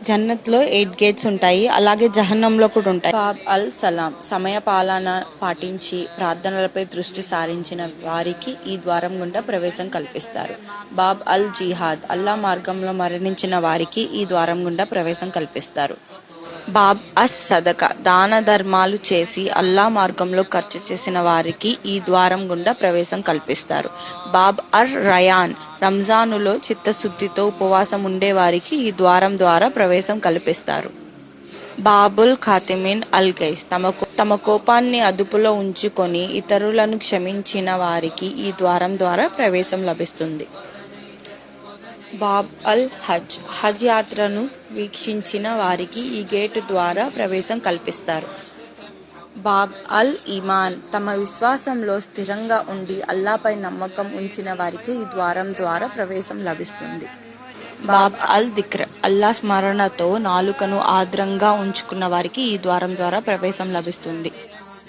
జన్నత్లో 8 gates ఉంటాయి. అలాగే జహన్నంలో కూడా ఉంటాయి. బాబ్ అల్ సలాం సమయ పాలన పాటించి ప్రార్థనలపై దృష్టి సారించిన వారికి ఈ ద్వారం గుండా ప్రవేశం కల్పిస్తారు. బాబ్ అల్ జిహాద్ అల్లా మార్గంలో మరణించిన వారికి ఈ ద్వారం గుండా ప్రవేశం కల్పిస్తారు. బాబ్ అస్ సదక దాన ధర్మాలు చేసి అల్లా మార్గంలో ఖర్చు చేసిన వారికి ఈ ద్వారం గుండా ప్రవేశం కల్పిస్తారు. బాబ్ అర్ రయాన్ రంజానులో చిత్తశుద్ధితో ఉపవాసం ఉండేవారికి ఈ ద్వారం ద్వారా ప్రవేశం కల్పిస్తారు. బాబుల్ ఖాతిమిన్ అల్ గైస్ తమ కోపాన్ని అదుపులో ఉంచుకొని ఇతరులను క్షమించిన వారికి ఈ ద్వారం ద్వారా ప్రవేశం లభిస్తుంది. బాబ్ అల్ హజ్ హజ్ యాత్రను వీక్షించిన వారికి ఈ గేటు ద్వారా ప్రవేశం కల్పిస్తారు. బాబ్ అల్ ఈమాన్ తమ విశ్వాసంలో స్థిరంగా ఉండి అల్లాపై నమ్మకం ఉంచిన వారికి ఈ ద్వారం ద్వారా ప్రవేశం లభిస్తుంది. బాబ్ అల్ దిక్ర్ అల్లా స్మరణతో నాలుకను ఆర్ద్రంగా ఉంచుకున్న వారికి ఈ ద్వారం ద్వారా ప్రవేశం లభిస్తుంది.